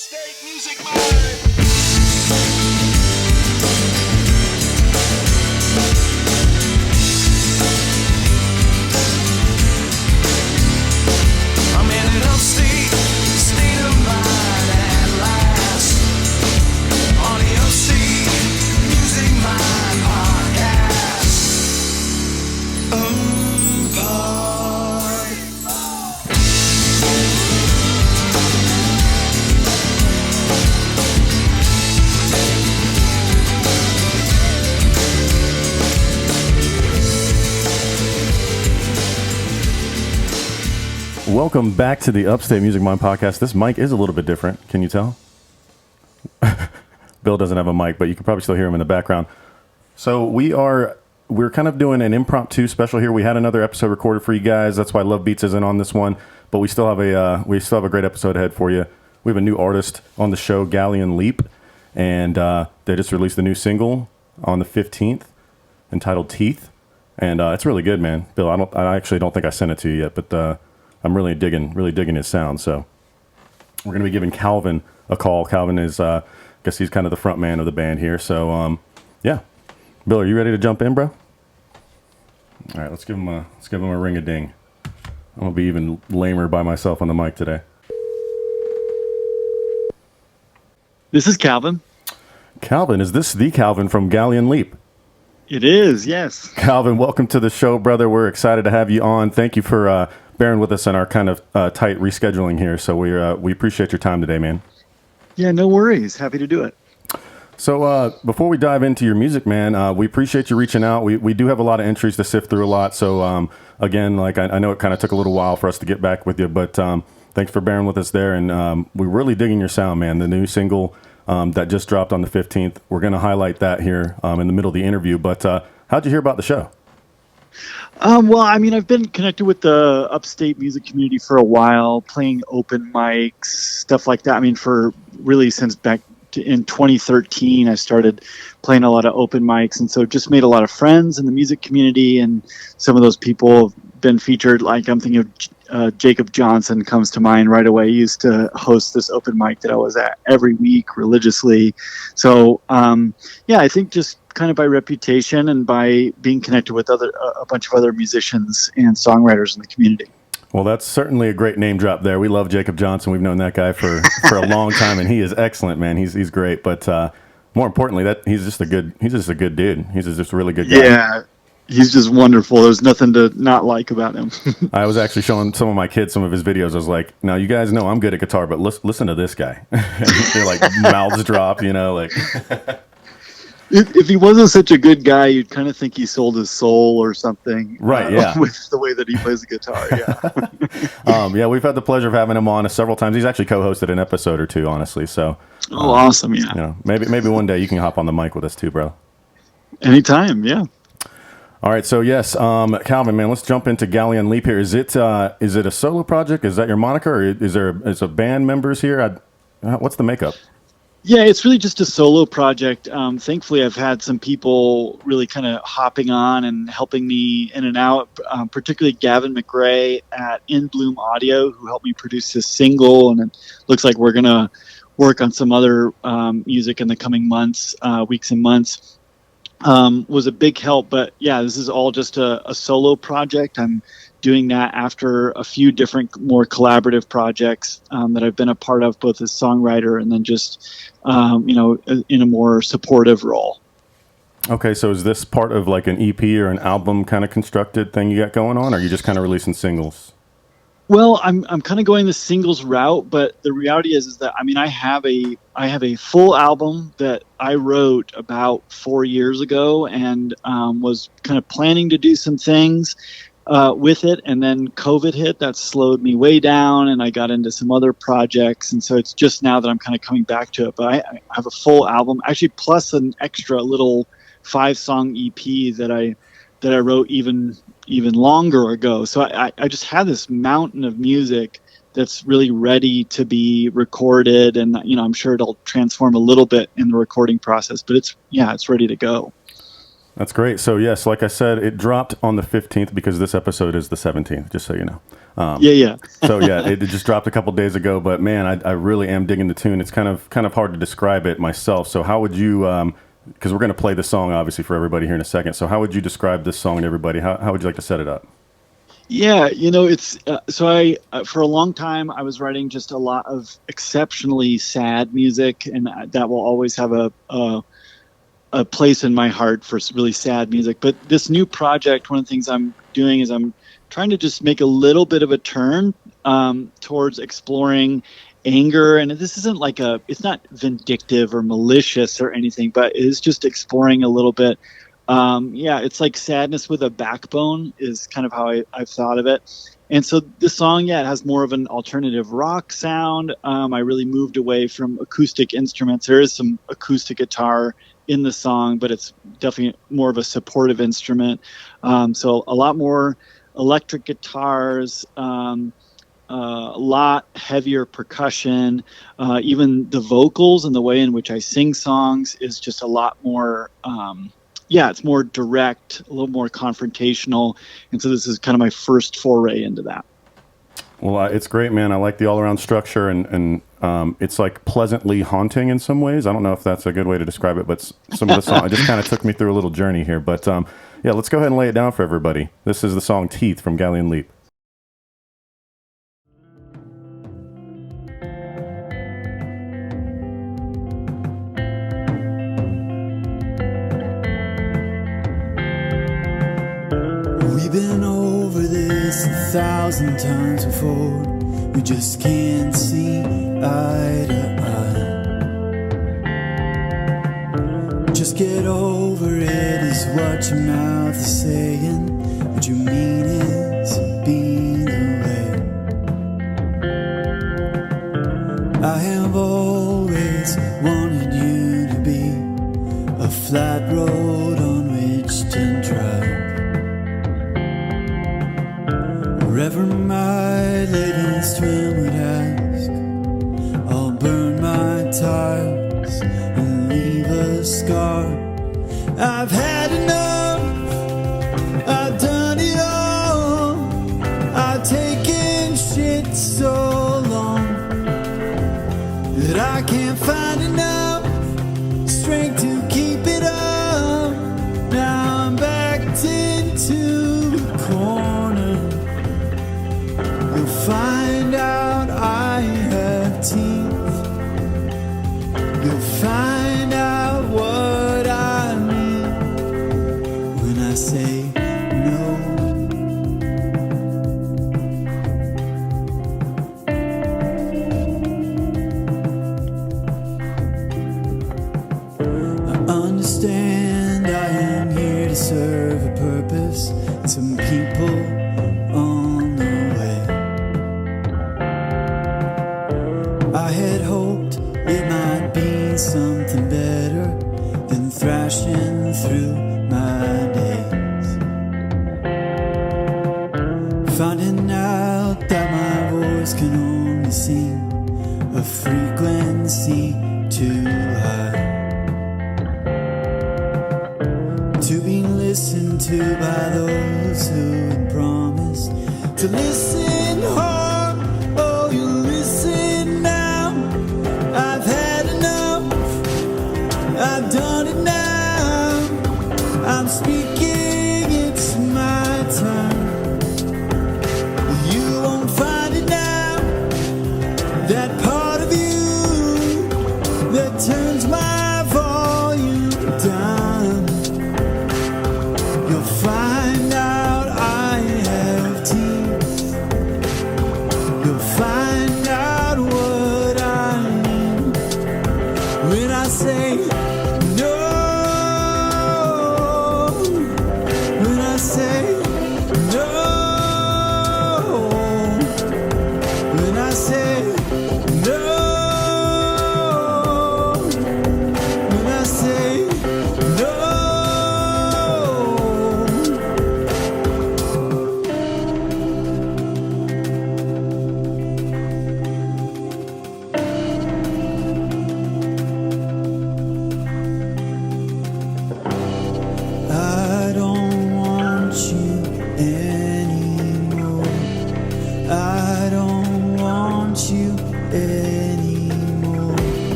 Upstate Music Mind. I'm in an upstate state of mind at last. On the Upstate Music Mind podcast. Welcome back to the Upstate Music Mind podcast. This mic is a little bit different. Can you tell? Bill doesn't have a mic, but you can probably still hear him in the background. So we're kind of doing an impromptu special here. We had another episode recorded for you guys. That's why Love Beats isn't on this one, but we still have a great episode ahead for you. We have a new artist on the show, Galleon Leap, and they just released a new single on the 15th entitled Teeth, and it's really good, man. Bill, I actually don't think I sent it to you yet, but I'm really digging his sound. So we're going to be giving Calvin a call. Calvin is, I guess he's kind of the front man of the band here. So, yeah. Bill, are you ready to jump in, bro? All right, let's give him a ring-a-ding. I'm going to be even lamer by myself on the mic today. This is Calvin. Calvin, is this the Calvin from Galleon Leap? It is, yes. Calvin, welcome to the show, brother. We're excited to have you on. Thank you for bearing with us in our kind of tight rescheduling here. So we appreciate your time today, man. Yeah, no worries. Happy to do it. So before we dive into your music, man, we appreciate you reaching out. We do have a lot of entries to sift through a lot. So again, like I know it kind of took a little while for us to get back with you, but thanks for bearing with us there. And we're really digging your sound, man. The new single that just dropped on the 15th. We're going to highlight that here in the middle of the interview. But how'd you hear about the show? Well, I mean, I've been connected with the Upstate music community for a while, playing open mics, stuff like that. I mean, for really since back in 2013, I started playing a lot of open mics. And so just made a lot of friends in the music community. And some of those people have been featured. Like I'm thinking of Jacob Johnson comes to mind right away. He used to host this open mic that I was at every week religiously. So, yeah, I think just kind of by reputation and by being connected with a bunch of other musicians and songwriters in the community. Well, that's certainly a great name drop there. We love Jacob Johnson. We've known that guy for a long time, and he is excellent, man. He's great. But more importantly, that he's just a good dude. He's just a really good guy. Yeah, he's just wonderful. There's nothing to not like about him. I was actually showing some of my kids some of his videos. I was like, now you guys know I'm good at guitar, but listen to this guy. They're like mouths drop, like. If he wasn't such a good guy, you'd kind of think he sold his soul or something. Right, yeah. With the way that he plays the guitar, yeah. Yeah, we've had the pleasure of having him on several times. He's actually co-hosted an episode or two, honestly. So, awesome, yeah. Maybe one day you can hop on the mic with us too, bro. Anytime, yeah. All right, so yes, Calvin, man, let's jump into Galleon Leap here. Is it a solo project? Is that your moniker, or is there band members here? What's the makeup? Yeah, it's really just a solo project. Thankfully, I've had some people really kind of hopping on and helping me in and out, particularly Gavin McRae at In Bloom Audio, who helped me produce this single. And it looks like we're going to work on some other music in the coming months, weeks and months. Was a big help. But yeah, this is all just a solo project. I'm doing that after a few different more collaborative projects that I've been a part of, both as songwriter and then just, in a more supportive role. Okay, so is this part of like an EP or an album kind of constructed thing you got going on, or are you just kind of releasing singles? Well, I'm kind of going the singles route, but the reality is that I have a full album that I wrote about 4 years ago and was kind of planning to do some things with it, and then COVID hit. That slowed me way down, and I got into some other projects, and so it's just now that I'm kind of coming back to it. But I have a full album, actually, plus an extra little 5-song EP that I wrote even longer ago. So I just had this mountain of music that's really ready to be recorded, and I'm sure it'll transform a little bit in the recording process, but it's ready to go. That's great. So yes, like I said, it dropped on the 15th because this episode is the 17th, just so you know. Yeah. So yeah, it just dropped a couple days ago. But man, I really am digging the tune. It's kind of hard to describe it myself. So how would you? Because we're going to play the song obviously for everybody here in a second. So how would you describe this song to everybody? How would you like to set it up? Yeah, it's so I for a long time I was writing just a lot of exceptionally sad music, and that will always have a place in my heart for really sad music. But this new project, one of the things I'm doing is I'm trying to just make a little bit of a turn towards exploring anger. And this isn't like it's not vindictive or malicious or anything, but it is just exploring a little bit. It's like sadness with a backbone is kind of how I've thought of it. And so this song, it has more of an alternative rock sound. I really moved away from acoustic instruments. There is some acoustic guitar in the song, but it's definitely more of a supportive instrument. So a lot more electric guitars, a lot heavier percussion. Even the vocals and the way in which I sing songs is just a lot more it's more direct, a little more confrontational. And so this is kind of my first foray into that. Well, it's great, man. I like the all-around structure, and it's like pleasantly haunting in some ways. I don't know if that's a good way to describe it, but some of the song, it just kind of took me through a little journey here. But let's go ahead and lay it down for everybody. This is the song Teeth from Galleon Leap. We've been over this 1,000 times before. We just can't see eye to eye. Just get over it is what your mouth is saying. What you mean is be the way. I have always wanted you to be a flat road on which to drive. Wherever my latest twin would ask, I'll burn my tires and leave a scar. I've had enough, I've done it all. I've taken shit so long that I can't find enough strength to keep it up. Now I'm backed into a corner. You'll find out I have teeth. You'll find out what I mean when I say no. I understand I am here to serve a purpose. Some people on the way. I had hoped it might be something better than thrashing through my days. Finding out that my voice can only sing a frequency too high to be listened to by those who had promised to listen hard. Oh, you listen now. I've had enough. I've done it now. I'm speaking, it's my time. You won't find it now. That part of you that turns my volume down. You'll find out I have teeth. You'll find out what I mean when I say no. When I say no. When I say no. When I say no.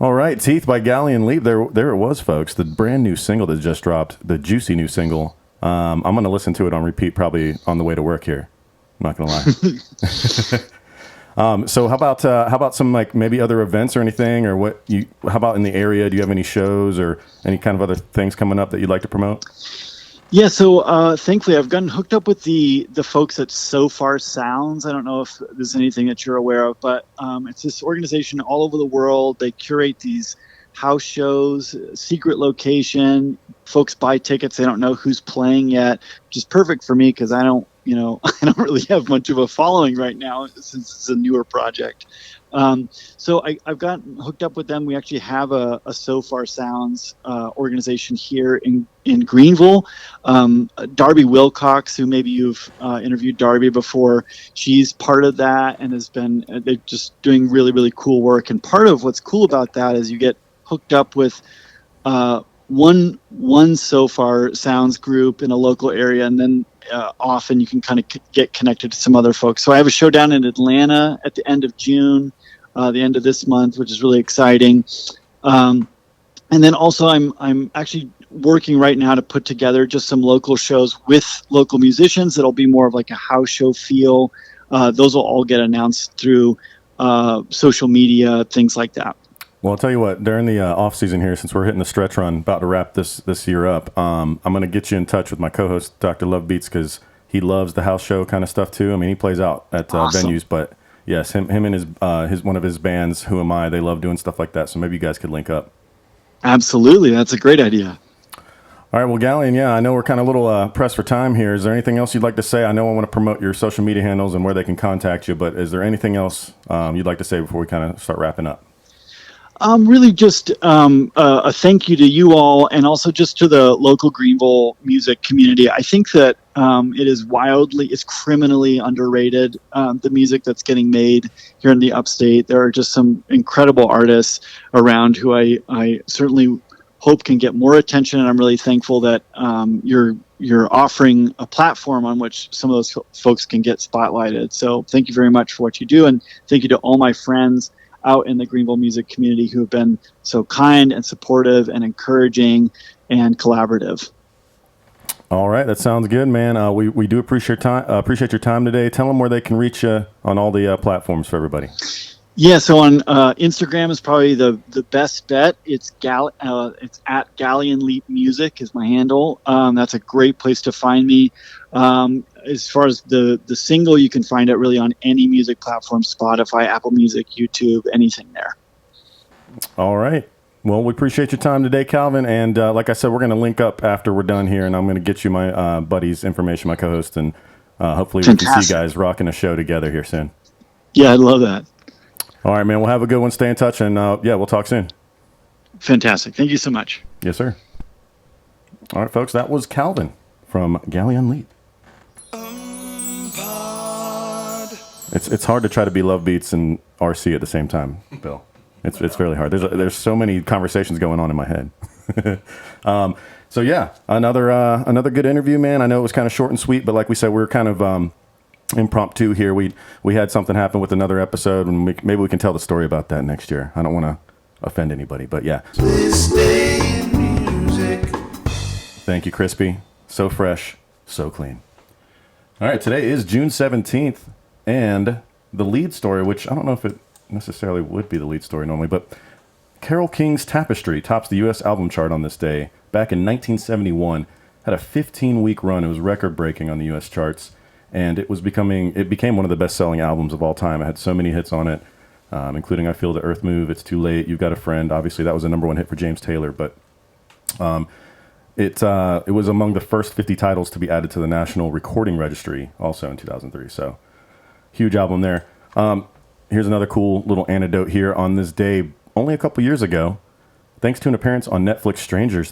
All right, Teeth by Galleon Leap. There it was, folks. The brand new single that just dropped, the juicy new single. I'm going to listen to it on repeat probably on the way to work here. I'm not going to lie. So how about some like maybe other events or anything, or how about in the area? Do you have any shows or any kind of other things coming up that you'd like to promote? Yeah, so thankfully I've gotten hooked up with the folks at So Far Sounds. I don't know if there's anything that you're aware of, but it's this organization all over the world. They curate these house shows, secret location. Folks buy tickets. They don't know who's playing yet, which is perfect for me because I don't really have much of a following right now since it's a newer project. So I've gotten hooked up with them. We actually have a So Far Sounds organization here in Greenville. Darby Wilcox, who maybe you've interviewed Darby before, she's part of that and they're just doing really, really cool work. And part of what's cool about that is you get hooked up with one So Far Sounds group in a local area, and then often you can kind of get connected to some other folks. So I have a show down in Atlanta at the end of June, the end of this month, which is really exciting. And then also I'm actually working right now to put together just some local shows with local musicians. That'll be more of like a house show feel. Those will all get announced through social media, things like that. Well, I'll tell you what, during the off season here, since we're hitting the stretch run, about to wrap this year up, I'm going to get you in touch with my co-host, Dr. Love Beats, because he loves the house show kind of stuff too. I mean, he plays out at Awesome. venues, but yes, him and his one of his bands, Who Am I, they love doing stuff like that. So maybe you guys could link up. Absolutely. That's a great idea. All right, well, Galleon, I know we're kind of a little pressed for time here. Is there anything else you'd like to say? I know I want to promote your social media handles and where they can contact you, but is there anything else you'd like to say before we kind of start wrapping up? Really just a thank you to you all, and also just to the local Greenville music community. I think that it's criminally underrated, the music that's getting made here in the Upstate. There are just some incredible artists around who I certainly hope can get more attention, and I'm really thankful that you're offering a platform on which some of those folks can get spotlighted. So thank you very much for what you do, and thank you to all my friends out in the Greenville music community who have been so kind and supportive and encouraging and collaborative. All right, that sounds good, man. We do appreciate your time today. Tell them where they can reach you on all the platforms for everybody. Yeah, so on Instagram is probably the best bet. It's at Galleon Leap Music is my handle. That's a great place to find me. As far as the single, you can find it really on any music platform, Spotify, Apple Music, YouTube, anything there. All right. Well, we appreciate your time today, Calvin. And like I said, we're going to link up after we're done here, and I'm going to get you my buddy's information, my co-host, and hopefully we can see you guys rocking a show together here soon. Yeah, I'd love that. All right, man. We'll have a good one. Stay in touch, and we'll talk soon. Fantastic. Thank you so much. Yes, sir. All right, folks. That was Calvin from Galleon Leap. It's hard to try to be Love Beats and RC at the same time, Bill. It's fairly hard. There's so many conversations going on in my head. So yeah, another good interview, man. I know it was kind of short and sweet, but like we said, we were kind of impromptu here. We had something happen with another episode, and maybe we can tell the story about that next year. I don't want to offend anybody, but yeah. This day in music. Thank you, Crispy. So fresh, so clean. All right, today is June 17th, and the lead story, which I don't know if it necessarily would be the lead story normally, but Carole King's Tapestry tops the U.S. album chart on this day. Back in 1971, had a 15-week run. It was record-breaking on the U.S. charts, and it became one of the best-selling albums of all time. It had so many hits on it, including I Feel the Earth Move, It's Too Late, You've Got a Friend. Obviously, that was a number one hit for James Taylor, but it was among the first 50 titles to be added to the National Recording Registry, also in 2003. So, huge album there. Here's another cool little anecdote here on this day. Only a couple years ago, thanks to an appearance on Netflix, Stranger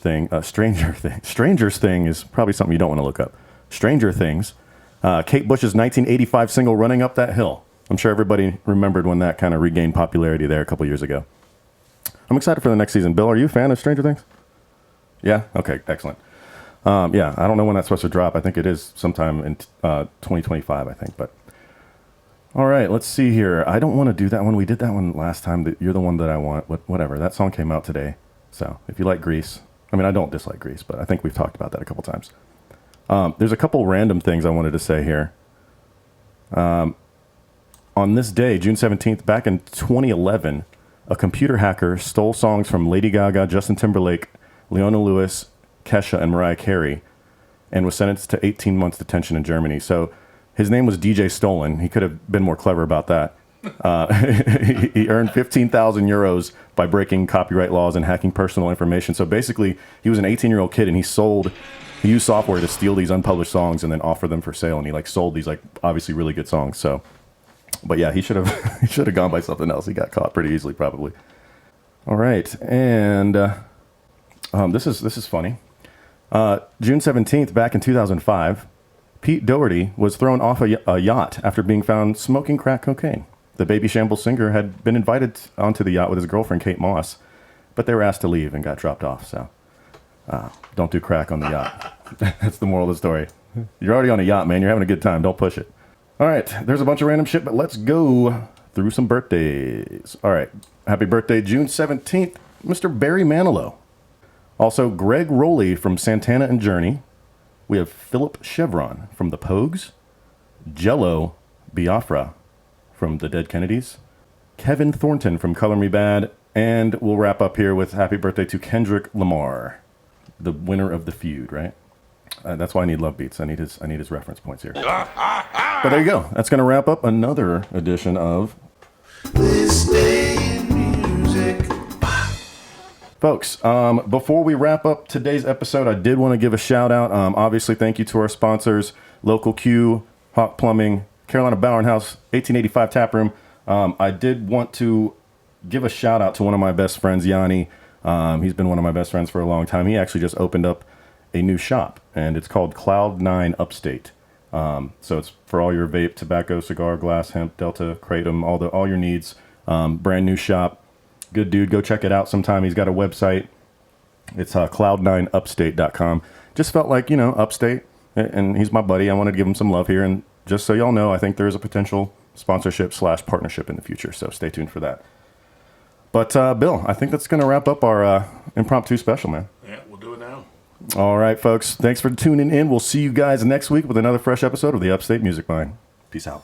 Thing is probably something you don't want to look up. Stranger Things, Kate Bush's 1985 single "Running Up That Hill." I'm sure everybody remembered when that kind of regained popularity there a couple years ago. I'm excited for the next season. Bill, are you a fan of Stranger Things? Yeah? Okay, excellent. I don't know when that's supposed to drop. I think it is sometime in 2025, I think. But All right, let's see here. I don't want to do that one. We did that one last time. You're the one that I want. Whatever. That song came out today. So if you like Grease, I mean, I don't dislike Grease, but I think we've talked about that a couple times. There's a couple random things I wanted to say here. On this day, June 17th, back in 2011, a computer hacker stole songs from Lady Gaga, Justin Timberlake, Leona Lewis, Kesha, and Mariah Carey, and was sentenced to 18 months detention in Germany. So his name was DJ Stolen. He could have been more clever about that. He earned 15,000 euros by breaking copyright laws and hacking personal information. So basically, he was an 18-year-old kid, and he used software to steal these unpublished songs and then offer them for sale. And he sold these obviously really good songs. So, but yeah, he should have gone by something else. He got caught pretty easily, probably. All right, and this is funny. June 17th, back in 2005. Pete Doherty was thrown off a yacht after being found smoking crack cocaine. The Baby Shambles singer had been invited onto the yacht with his girlfriend, Kate Moss, but they were asked to leave and got dropped off. So don't do crack on the yacht. That's the moral of the story. You're already on a yacht, man. You're having a good time. Don't push it. All right, there's a bunch of random shit, but let's go through some birthdays. All right, happy birthday, June 17th, Mr. Barry Manilow. Also, Greg Rowley from Santana and Journey. We have Philip Chevron from the Pogues, Jello Biafra from the Dead Kennedys, Kevin Thornton from Color Me Bad, and we'll wrap up here with happy birthday to Kendrick Lamar, the winner of the feud, right? That's why I need Love Beats. I need his reference points here. But there you go. That's going to wrap up another edition of This Day in Music. Folks, before we wrap up today's episode, I did want to give a shout out. Obviously, thank you to our sponsors, Local Q, Hawk Plumbing, Carolina Bower House, 1885 Tap Room. I did want to give a shout out to one of my best friends, Yanni. He's been one of my best friends for a long time. He actually just opened up a new shop, and it's called Cloud9 Upstate. So it's for all your vape, tobacco, cigar, glass, hemp, Delta, Kratom, all your needs. Brand new shop. Good dude. Go check it out sometime. He's got a website. It's cloud9upstate.com. Just felt like, Upstate, and he's my buddy. I wanted to give him some love here. And just so y'all know, I think there's a potential sponsorship/partnership in the future. So stay tuned for that. But, Bill, I think that's going to wrap up our impromptu special, man. Yeah, we'll do it now. All right, folks. Thanks for tuning in. We'll see you guys next week with another fresh episode of the Upstate Music Line. Peace out.